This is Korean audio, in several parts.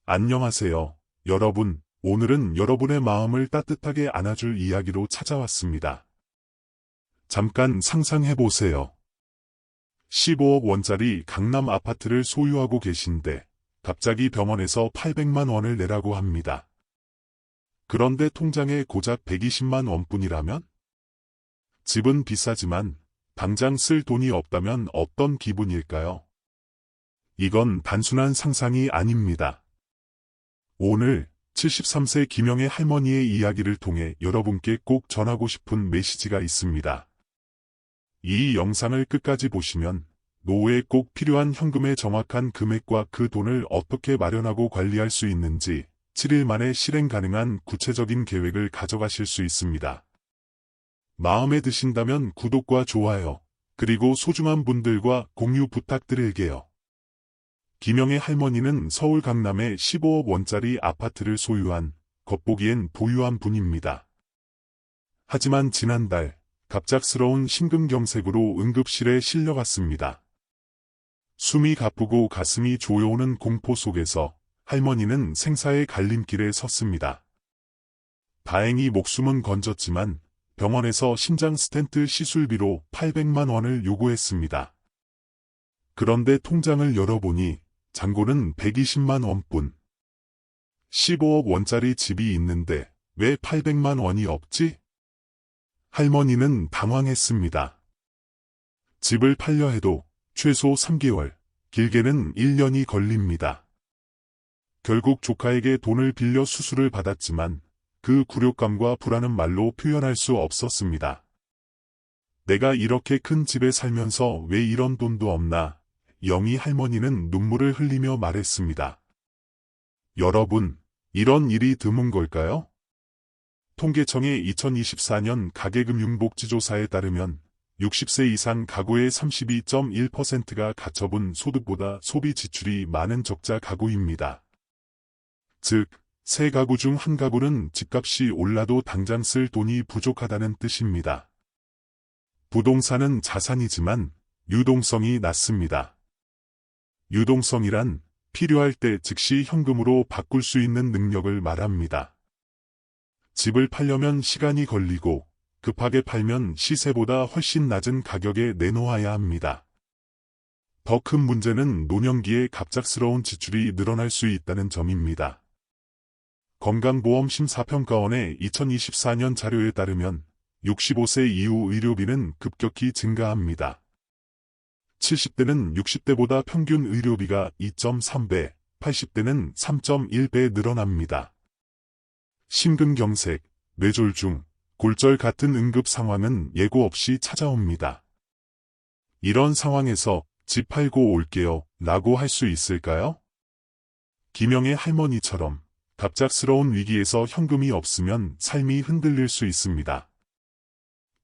안녕하세요, 여러분. 오늘은 여러분의 마음을 따뜻하게 안아줄 이야기로 찾아왔습니다. 잠깐 상상해보세요. 15억 원짜리 강남 아파트를 소유하고 계신데 갑자기 병원에서 800만 원을 내라고 합니다. 그런데 통장에 고작 120만 원뿐이라면? 집은 비싸지만 당장 쓸 돈이 없다면 어떤 기분일까요? 이건 단순한 상상이 아닙니다. 오늘 73세 김영애 할머니의 이야기를 통해 여러분께 꼭 전하고 싶은 메시지가 있습니다. 이 영상을 끝까지 보시면 노후에 꼭 필요한 현금의 정확한 금액과 그 돈을 어떻게 마련하고 관리할 수 있는지 7일 만에 실행 가능한 구체적인 계획을 가져가실 수 있습니다. 마음에 드신다면 구독과 좋아요, 그리고 소중한 분들과 공유 부탁드릴게요. 김영애 할머니는 서울 강남에 15억 원짜리 아파트를 소유한 겉보기엔 부유한 분입니다. 하지만 지난달 갑작스러운 심근경색으로 응급실에 실려갔습니다. 숨이 가쁘고 가슴이 조여오는 공포 속에서 할머니는 생사의 갈림길에 섰습니다. 다행히 목숨은 건졌지만 병원에서 심장 스텐트 시술비로 800만 원을 요구했습니다. 그런데 통장을 열어보니 잔고는 120만 원뿐. 15억 원짜리 집이 있는데 왜 800만 원이 없지? 할머니는 당황했습니다. 집을 팔려 해도 최소 3개월, 길게는 1년이 걸립니다. 결국 조카에게 돈을 빌려 수술을 받았지만 그 굴욕감과 불안은 말로 표현할 수 없었습니다. 내가 이렇게 큰 집에 살면서 왜 이런 돈도 없나? 영희 할머니는 눈물을 흘리며 말했습니다. 여러분, 이런 일이 드문 걸까요? 통계청의 2024년 가계금융복지조사에 따르면 60세 이상 가구의 32.1%가 가처분 소득보다 소비 지출이 많은 적자 가구입니다. 즉, 세 가구 중 한 가구는 집값이 올라도 당장 쓸 돈이 부족하다는 뜻입니다. 부동산은 자산이지만 유동성이 낮습니다. 유동성이란 필요할 때 즉시 현금으로 바꿀 수 있는 능력을 말합니다. 집을 팔려면 시간이 걸리고 급하게 팔면 시세보다 훨씬 낮은 가격에 내놓아야 합니다. 더 큰 문제는 노년기에 갑작스러운 지출이 늘어날 수 있다는 점입니다. 건강보험심사평가원의 2024년 자료에 따르면 65세 이후 의료비는 급격히 증가합니다. 70대는 60대보다 평균 의료비가 2.3배, 80대는 3.1배 늘어납니다. 심근경색, 뇌졸중, 골절 같은 응급 상황은 예고 없이 찾아옵니다. 이런 상황에서 집 팔고 올게요 라고 할 수 있을까요? 김영애 할머니처럼 갑작스러운 위기에서 현금이 없으면 삶이 흔들릴 수 있습니다.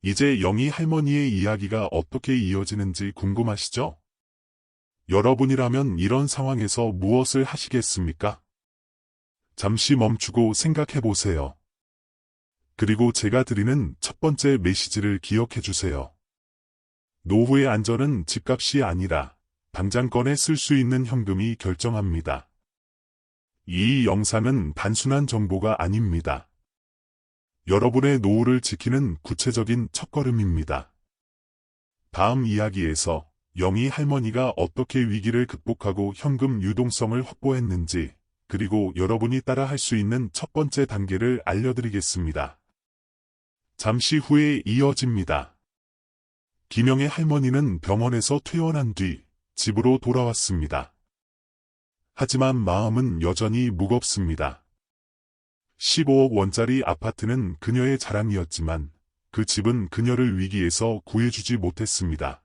이제 영희 할머니의 이야기가 어떻게 이어지는지 궁금하시죠? 여러분이라면 이런 상황에서 무엇을 하시겠습니까? 잠시 멈추고 생각해보세요. 그리고 제가 드리는 첫 번째 메시지를 기억해주세요. 노후의 안전은 집값이 아니라 당장 꺼내 쓸 수 있는 현금이 결정합니다. 이 영상은 단순한 정보가 아닙니다. 여러분의 노후를 지키는 구체적인 첫걸음입니다. 다음 이야기에서 영희 할머니가 어떻게 위기를 극복하고 현금 유동성을 확보했는지, 그리고 여러분이 따라 할 수 있는 첫 번째 단계를 알려드리겠습니다. 잠시 후에 이어집니다. 김영애 할머니는 병원에서 퇴원한 뒤 집으로 돌아왔습니다. 하지만 마음은 여전히 무겁습니다. 15억 원짜리 아파트는 그녀의 자랑이었지만 그 집은 그녀를 위기에서 구해주지 못했습니다.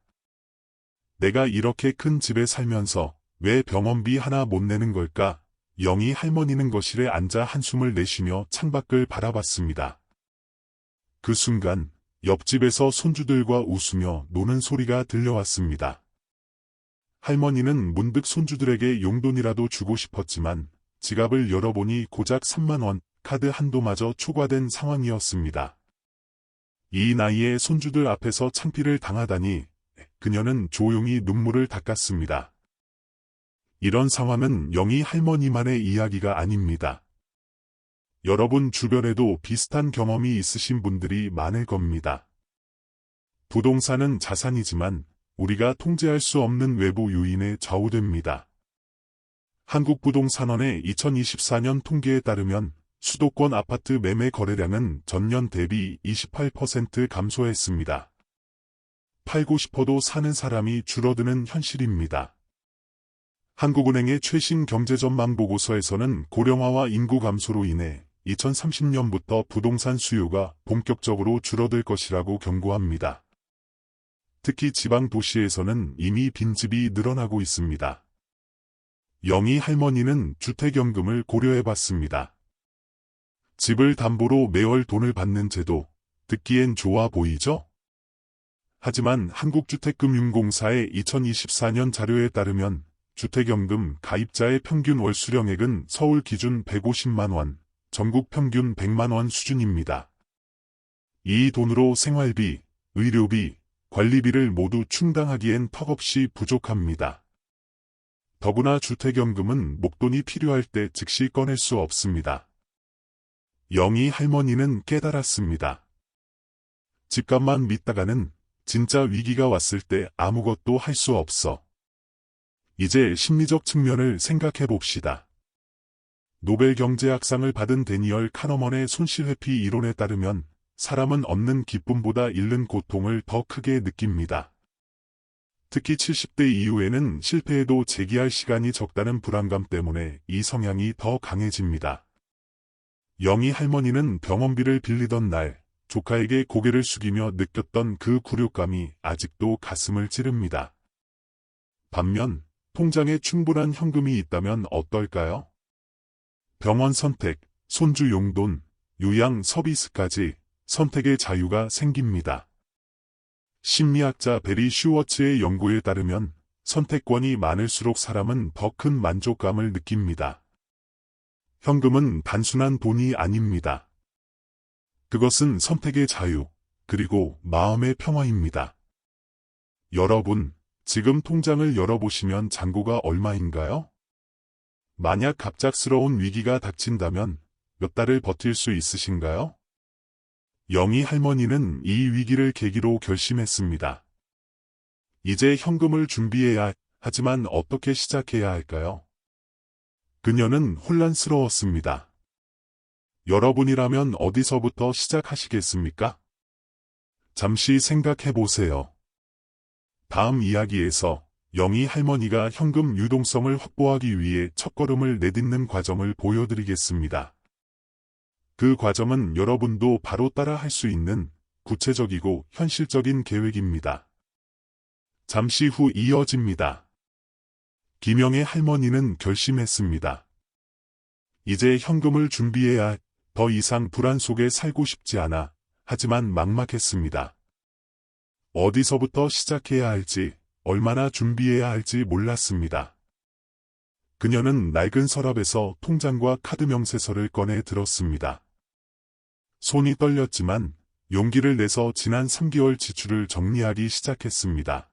내가 이렇게 큰 집에 살면서 왜 병원비 하나 못 내는 걸까? 영희 할머니는 거실에 앉아 한숨을 내쉬며 창밖을 바라봤습니다. 그 순간 옆집에서 손주들과 웃으며 노는 소리가 들려왔습니다. 할머니는 문득 손주들에게 용돈이라도 주고 싶었지만 지갑을 열어보니 고작 3만 원, 카드 한도마저 초과된 상황이었습니다. 이 나이에 손주들 앞에서 창피를 당하다니 그녀는 조용히 눈물을 닦았습니다. 이런 상황은 영희 할머니만의 이야기가 아닙니다. 여러분 주변에도 비슷한 경험이 있으신 분들이 많을 겁니다. 부동산은 자산이지만 우리가 통제할 수 없는 외부 요인에 좌우됩니다. 한국부동산원의 2024년 통계에 따르면 수도권 아파트 매매 거래량은 전년 대비 28% 감소했습니다. 팔고 싶어도 사는 사람이 줄어드는 현실입니다. 한국은행의 최신 경제전망 보고서에서는 고령화와 인구 감소로 인해 2030년부터 부동산 수요가 본격적으로 줄어들 것이라고 경고합니다. 특히 지방 도시에서는 이미 빈집이 늘어나고 있습니다. 영희 할머니는 주택연금을 고려해봤습니다. 집을 담보로 매월 돈을 받는 제도, 듣기엔 좋아 보이죠? 하지만 한국주택금융공사의 2024년 자료에 따르면 주택연금 가입자의 평균 월 수령액은 서울 기준 150만 원, 전국 평균 100만 원 수준입니다. 이 돈으로 생활비, 의료비, 관리비를 모두 충당하기엔 턱없이 부족합니다. 더구나 주택연금은 목돈이 필요할 때 즉시 꺼낼 수 없습니다. 영희 할머니는 깨달았습니다. 집값만 믿다가는 진짜 위기가 왔을 때 아무것도 할 수 없어. 이제 심리적 측면을 생각해 봅시다. 노벨 경제학상을 받은 데니얼 카너먼의 손실회피 이론에 따르면 사람은 얻는 기쁨보다 잃는 고통을 더 크게 느낍니다. 특히 70대 이후에는 실패해도 재기할 시간이 적다는 불안감 때문에 이 성향이 더 강해집니다. 영희 할머니는 병원비를 빌리던 날 조카에게 고개를 숙이며 느꼈던 그 굴욕감이 아직도 가슴을 찌릅니다. 반면 통장에 충분한 현금이 있다면 어떨까요? 병원 선택, 손주 용돈, 요양 서비스까지 선택의 자유가 생깁니다. 심리학자 베리 슈워츠의 연구에 따르면 선택권이 많을수록 사람은 더 큰 만족감을 느낍니다. 현금은 단순한 돈이 아닙니다. 그것은 선택의 자유, 그리고 마음의 평화입니다. 여러분, 지금 통장을 열어보시면 잔고가 얼마인가요? 만약 갑작스러운 위기가 닥친다면 몇 달을 버틸 수 있으신가요? 영희 할머니는 이 위기를 계기로 결심했습니다. 이제 현금을 준비해야 하지만 어떻게 시작해야 할까요? 그녀는 혼란스러웠습니다. 여러분이라면 어디서부터 시작하시겠습니까? 잠시 생각해 보세요. 다음 이야기에서 영희 할머니가 현금 유동성을 확보하기 위해 첫걸음을 내딛는 과정을 보여드리겠습니다. 그 과정은 여러분도 바로 따라 할 수 있는 구체적이고 현실적인 계획입니다. 잠시 후 이어집니다. 김영애 할머니는 결심했습니다. 이제 현금을 준비해야 더 이상 불안 속에 살고 싶지 않아 하지만 막막했습니다. 어디서부터 시작해야 할지, 얼마나 준비해야 할지 몰랐습니다. 그녀는 낡은 서랍에서 통장과 카드 명세서를 꺼내 들었습니다. 손이 떨렸지만 용기를 내서 지난 3개월 지출을 정리하기 시작했습니다.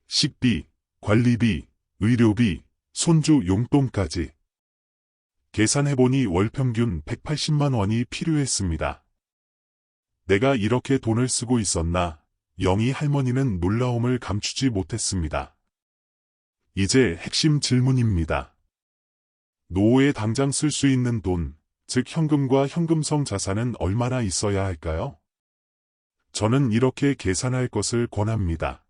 식비, 관리비, 의료비, 손주 용돈까지. 계산해보니 월 평균 180만 원이 필요했습니다. 내가 이렇게 돈을 쓰고 있었나? 영희 할머니는 놀라움을 감추지 못했습니다. 이제 핵심 질문입니다. 노후에 당장 쓸 수 있는 돈, 즉 현금과 현금성 자산은 얼마나 있어야 할까요? 저는 이렇게 계산할 것을 권합니다.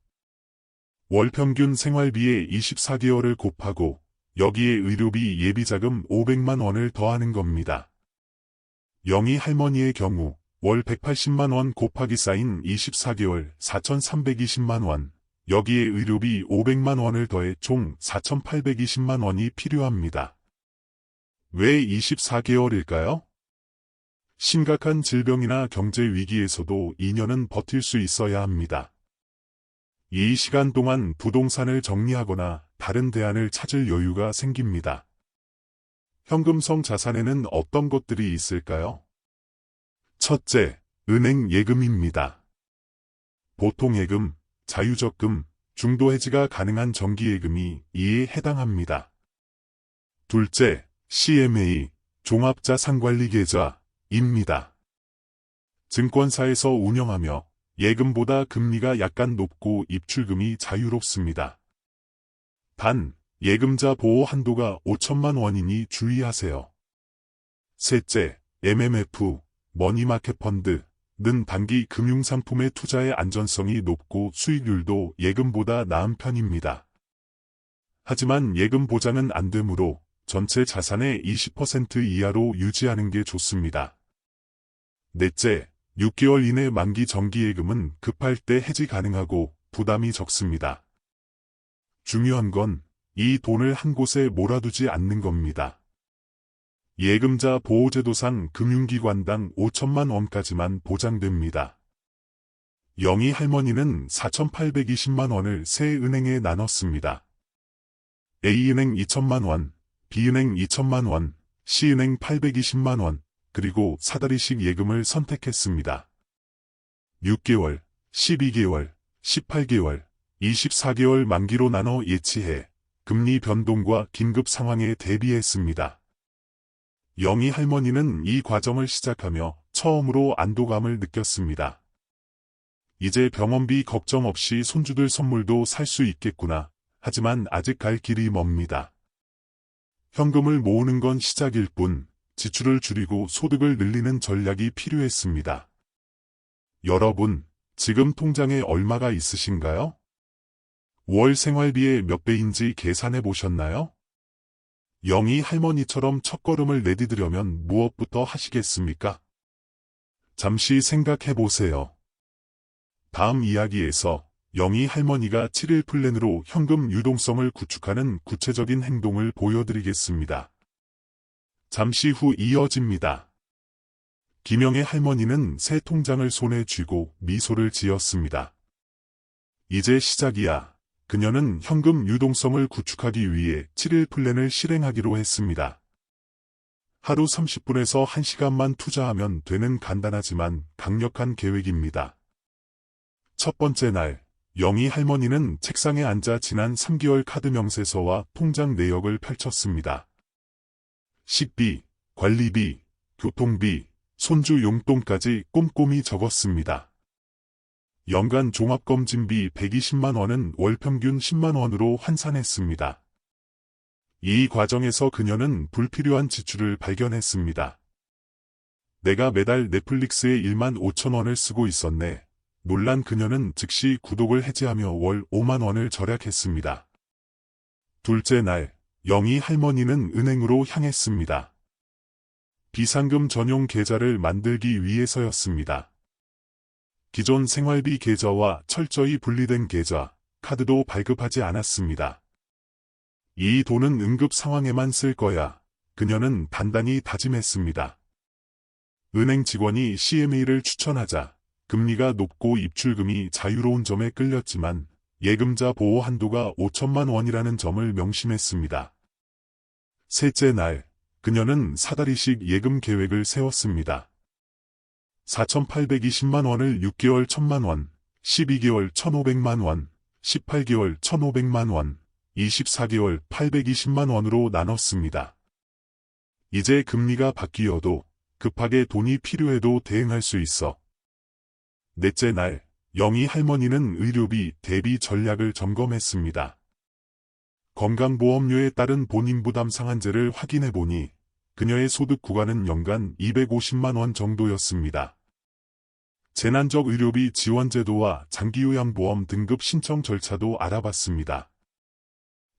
월 평균 생활비의 24개월을 곱하고 여기에 의료비 예비자금 500만 원을 더하는 겁니다. 영희 할머니의 경우 월 180만 원 곱하기 쌓인 24개월 4,320만 원, 여기에 의료비 500만 원을 더해 총 4,820만 원이 필요합니다. 왜 24개월일까요? 심각한 질병이나 경제 위기에서도 2년은 버틸 수 있어야 합니다. 이 시간 동안 부동산을 정리하거나 다른 대안을 찾을 여유가 생깁니다. 현금성 자산에는 어떤 것들이 있을까요? 첫째, 은행 예금입니다. 보통예금, 자유적금, 중도 해지가 가능한 정기예금이 이에 해당합니다. 둘째, CMA, 종합자산관리계좌입니다. 증권사에서 운영하며 예금보다 금리가 약간 높고 입출금이 자유롭습니다. 단, 예금자 보호 한도가 5천만 원이니 주의하세요. 셋째, MMF, 머니마켓펀드는 단기 금융상품의 투자의 안전성이 높고 수익률도 예금보다 나은 편입니다. 하지만 예금 보장은 안 되므로 전체 자산의 20% 이하로 유지하는 게 좋습니다. 넷째, 6개월 이내 만기 정기예금은 급할 때 해지 가능하고 부담이 적습니다. 중요한 건 이 돈을 한 곳에 몰아두지 않는 겁니다. 예금자 보호제도상 금융기관당 5천만 원까지만 보장됩니다. 영희 할머니는 4,820만 원을 세 은행에 나눴습니다. A은행 2천만 원, B은행 2천만 원, C은행 820만 원, 그리고 사다리식 예금을 선택했습니다. 6개월, 12개월, 18개월, 24개월 만기로 나눠 예치해 금리 변동과 긴급 상황에 대비했습니다. 영희 할머니는 이 과정을 시작하며 처음으로 안도감을 느꼈습니다. 이제 병원비 걱정 없이 손주들 선물도 살 수 있겠구나. 하지만 아직 갈 길이 멉니다. 현금을 모으는 건 시작일 뿐 지출을 줄이고 소득을 늘리는 전략이 필요했습니다. 여러분, 지금 통장에 얼마가 있으신가요? 월 생활비의 몇 배인지 계산해 보셨나요? 영희 할머니처럼 첫걸음을 내디디려면 무엇부터 하시겠습니까? 잠시 생각해 보세요. 다음 이야기에서 영희 할머니가 7일 플랜으로 현금 유동성을 구축하는 구체적인 행동을 보여드리겠습니다. 잠시 후 이어집니다. 김영애 할머니는 새 통장을 손에 쥐고 미소를 지었습니다. 이제 시작이야. 그녀는 현금 유동성을 구축하기 위해 7일 플랜을 실행하기로 했습니다. 하루 30분에서 1시간만 투자하면 되는 간단하지만 강력한 계획입니다. 첫 번째 날, 영희 할머니는 책상에 앉아 지난 3개월 카드 명세서와 통장 내역을 펼쳤습니다. 식비, 관리비, 교통비, 손주 용돈까지 꼼꼼히 적었습니다. 연간 종합검진비 120만 원은 월 평균 10만 원으로 환산했습니다. 이 과정에서 그녀는 불필요한 지출을 발견했습니다. 내가 매달 넷플릭스에 1만 5천 원을 쓰고 있었네. 놀란 그녀는 즉시 구독을 해지하며 월 5만 원을 절약했습니다. 둘째 날, 영희 할머니는 은행으로 향했습니다. 비상금 전용 계좌를 만들기 위해서였습니다. 기존 생활비 계좌와 철저히 분리된 계좌, 카드도 발급하지 않았습니다. 이 돈은 응급 상황에만 쓸 거야. 그녀는 단단히 다짐했습니다. 은행 직원이 CMA를 추천하자 금리가 높고 입출금이 자유로운 점에 끌렸지만 예금자 보호 한도가 5천만 원이라는 점을 명심했습니다. 셋째 날, 그녀는 사다리식 예금 계획을 세웠습니다. 4,820만 원을 6개월 1,000만 원, 12개월 1,500만 원, 18개월 1,500만 원, 24개월 820만 원으로 나눴습니다. 이제 금리가 바뀌어도 급하게 돈이 필요해도 대응할 수 있어. 넷째 날, 영희 할머니는 의료비 대비 전략을 점검했습니다. 건강보험료에 따른 본인 부담 상한제를 확인해보니 그녀의 소득 구간은 연간 250만 원 정도였습니다. 재난적 의료비 지원제도와 장기요양보험 등급 신청 절차도 알아봤습니다.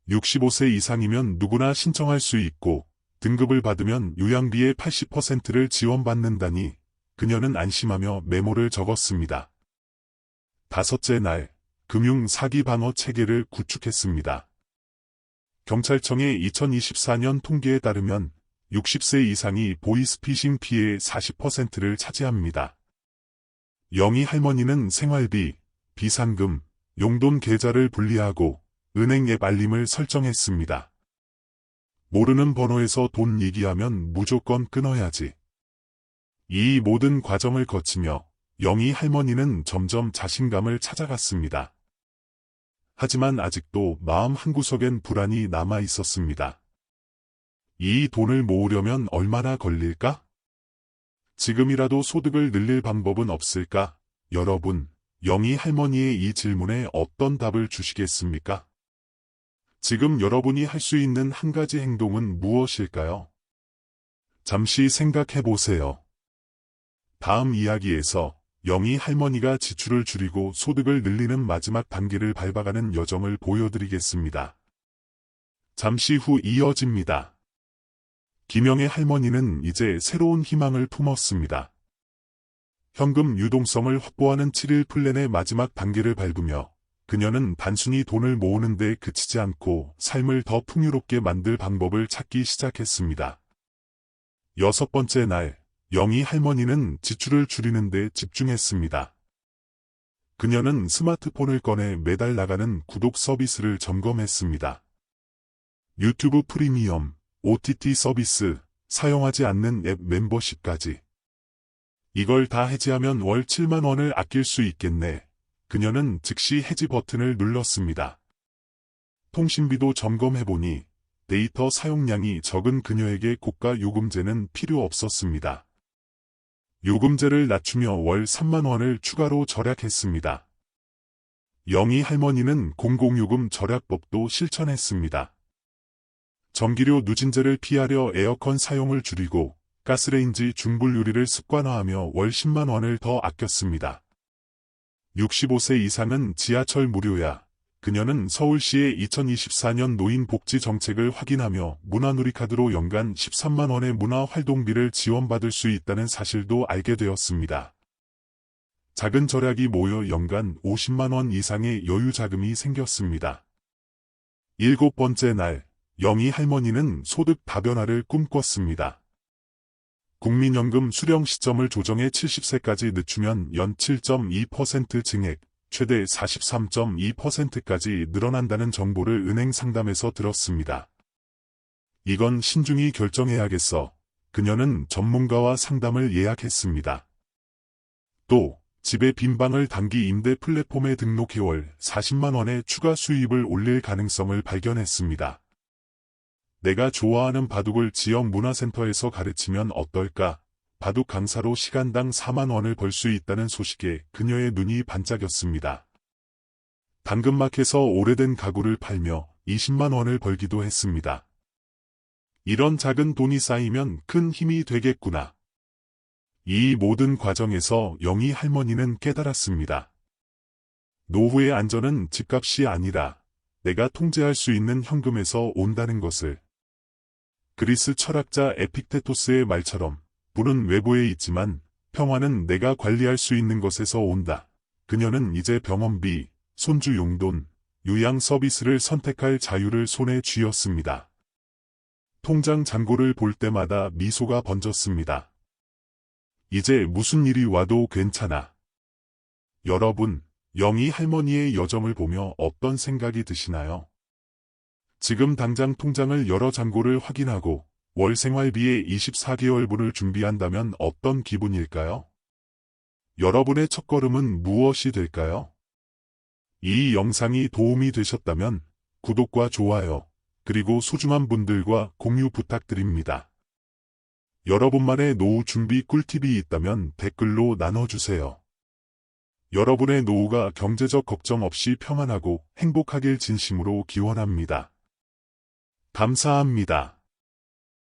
65세 이상이면 누구나 신청할 수 있고 등급을 받으면 요양비의 80%를 지원받는다니 그녀는 안심하며 메모를 적었습니다. 다섯째 날, 금융 사기 방어 체계를 구축했습니다. 경찰청의 2024년 통계에 따르면 60세 이상이 보이스피싱 피해의 40%를 차지합니다. 영희 할머니는 생활비, 비상금, 용돈 계좌를 분리하고 은행 앱 알림을 설정했습니다. 모르는 번호에서 돈 얘기하면 무조건 끊어야지. 이 모든 과정을 거치며 영희 할머니는 점점 자신감을 찾아갔습니다. 하지만 아직도 마음 한구석엔 불안이 남아 있었습니다. 이 돈을 모으려면 얼마나 걸릴까? 지금이라도 소득을 늘릴 방법은 없을까? 여러분, 영희 할머니의 이 질문에 어떤 답을 주시겠습니까? 지금 여러분이 할 수 있는 한 가지 행동은 무엇일까요? 잠시 생각해 보세요. 다음 이야기에서 영희 할머니가 지출을 줄이고 소득을 늘리는 마지막 단계를 밟아가는 여정을 보여드리겠습니다. 잠시 후 이어집니다. 김영애 할머니는 이제 새로운 희망을 품었습니다. 현금 유동성을 확보하는 7일 플랜의 마지막 단계를 밟으며 그녀는 단순히 돈을 모으는 데 그치지 않고 삶을 더 풍요롭게 만들 방법을 찾기 시작했습니다. 6번째 날, 영희 할머니는 지출을 줄이는 데 집중했습니다. 그녀는 스마트폰을 꺼내 매달 나가는 구독 서비스를 점검했습니다. 유튜브 프리미엄, OTT 서비스, 사용하지 않는 앱 멤버십까지. 이걸 다 해지하면 월 7만 원을 아낄 수 있겠네. 그녀는 즉시 해지 버튼을 눌렀습니다. 통신비도 점검해보니 데이터 사용량이 적은 그녀에게 고가 요금제는 필요 없었습니다. 요금제를 낮추며 월 3만 원을 추가로 절약했습니다. 영희 할머니는 공공요금 절약법도 실천했습니다. 전기료 누진제를 피하려 에어컨 사용을 줄이고 가스레인지 중불 요리를 습관화하며 월 10만 원을 더 아꼈습니다. 65세 이상은 지하철 무료야. 그녀는 서울시의 2024년 노인 복지 정책을 확인하며 문화누리카드로 연간 13만 원의 문화활동비를 지원받을 수 있다는 사실도 알게 되었습니다. 작은 절약이 모여 연간 50만 원 이상의 여유 자금이 생겼습니다. 7번째 날, 영희 할머니는 소득 다변화를 꿈꿨습니다. 국민연금 수령 시점을 조정해 70세까지 늦추면 연 7.2% 증액, 최대 43.2%까지 늘어난다는 정보를 은행 상담에서 들었습니다. 이건 신중히 결정해야겠어. 그녀는 전문가와 상담을 예약했습니다. 또 집에 빈 방을 단기 임대 플랫폼에 등록해 월 40만 원의 추가 수입을 올릴 가능성을 발견했습니다. 내가 좋아하는 바둑을 지역 문화센터에서 가르치면 어떨까? 바둑 강사로 시간당 4만 원을 벌 수 있다는 소식에 그녀의 눈이 반짝였습니다. 당근마켓에서 오래된 가구를 팔며 20만 원을 벌기도 했습니다. 이런 작은 돈이 쌓이면 큰 힘이 되겠구나. 이 모든 과정에서 영희 할머니는 깨달았습니다. 노후의 안전은 집값이 아니라 내가 통제할 수 있는 현금에서 온다는 것을. 그리스 철학자 에픽테토스의 말처럼 불은 외부에 있지만 평화는 내가 관리할 수 있는 것에서 온다. 그녀는 이제 병원비, 손주 용돈, 요양 서비스를 선택할 자유를 손에 쥐었습니다. 통장 잔고를 볼 때마다 미소가 번졌습니다. 이제 무슨 일이 와도 괜찮아. 여러분, 영희 할머니의 여정을 보며 어떤 생각이 드시나요? 지금 당장 통장을 열어 잔고를 확인하고 월 생활비의 24개월분을 준비한다면 어떤 기분일까요? 여러분의 첫걸음은 무엇이 될까요? 이 영상이 도움이 되셨다면 구독과 좋아요, 그리고 소중한 분들과 공유 부탁드립니다. 여러분만의 노후 준비 꿀팁이 있다면 댓글로 나눠주세요. 여러분의 노후가 경제적 걱정 없이 평안하고 행복하길 진심으로 기원합니다. 감사합니다.